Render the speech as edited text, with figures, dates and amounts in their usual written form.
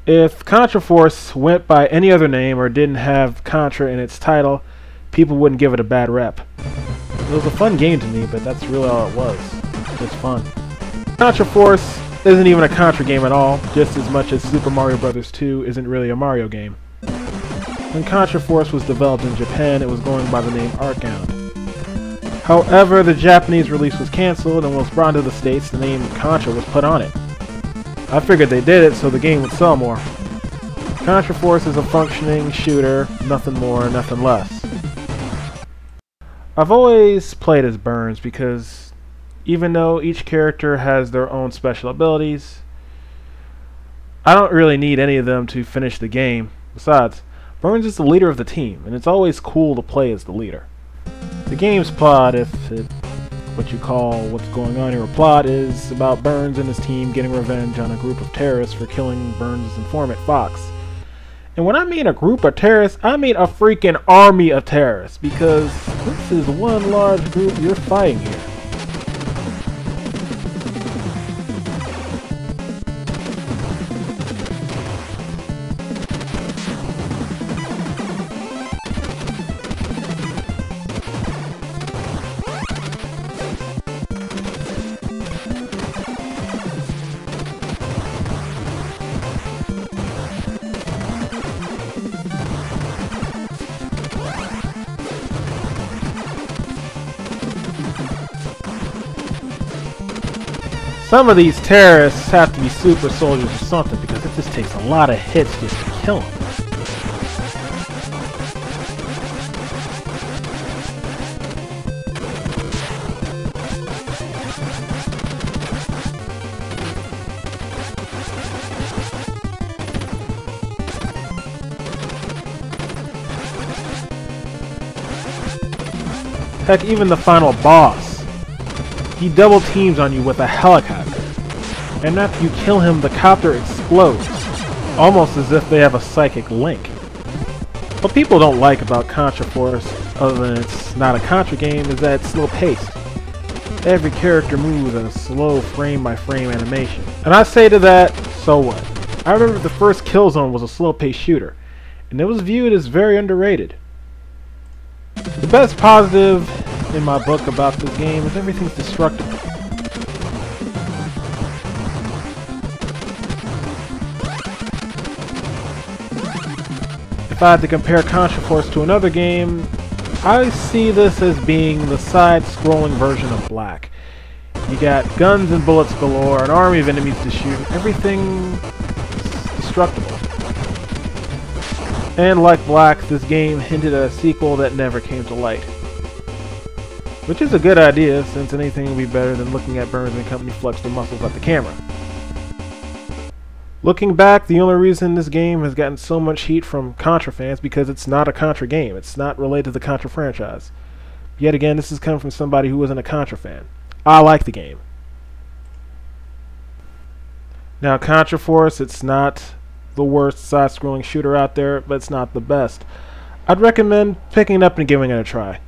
If Contra Force went by any other name or didn't have Contra in its title, people wouldn't give it a bad rep. It was a fun game to me, but that's really all it was. Just fun. Contra Force isn't even a Contra game at all, just as much as Super Mario Bros. 2 isn't really a Mario game. When Contra Force was developed in Japan, it was going by the name Arcbound. However, the Japanese release was cancelled, and when it was brought to the States, the name Contra was put on it. I figured they did it so the game would sell more. Contra Force is a functioning shooter, nothing more, nothing less. I've always played as Burns because even though each character has their own special abilities, I don't really need any of them to finish the game. Besides, Burns is the leader of the team, and it's always cool to play as the leader. The game's plot, if it what you call what's going on here a plot, is about Burns and his team getting revenge on a group of terrorists for killing Burns' informant Fox. And when I mean a group of terrorists, I mean a freaking army of terrorists, because this is one large group you're fighting here. Some of these terrorists have to be super soldiers or something, because it just takes a lot of hits just to kill them. Heck, even the final boss, he double teams on you with a helicopter, and after you kill him, the copter explodes, almost as if they have a psychic link. What people don't like about Contra Force, other than it's not a Contra game, is that it's slow paced. Every character moves in a slow frame-by-frame animation. And I say to that, so what? I remember the first Killzone was a slow-paced shooter, and it was viewed as very underrated. The best positive in my book about this game is everything's destructible. If I had to compare Contra Force to another game, I see this as being the side-scrolling version of Black. You got guns and bullets galore, an army of enemies to shoot, everything destructible. And like Black, this game hinted at a sequel that never came to light. Which is a good idea, since anything would be better than looking at Burns and company flex their muscles at the camera. Looking back, the only reason this game has gotten so much heat from Contra fans because it's not a Contra game. It's not related to the Contra franchise. Yet again, this is coming from somebody who wasn't a Contra fan. I like the game. Now, Contra Force, it's not the worst side-scrolling shooter out there, but it's not the best. I'd recommend picking it up and giving it a try.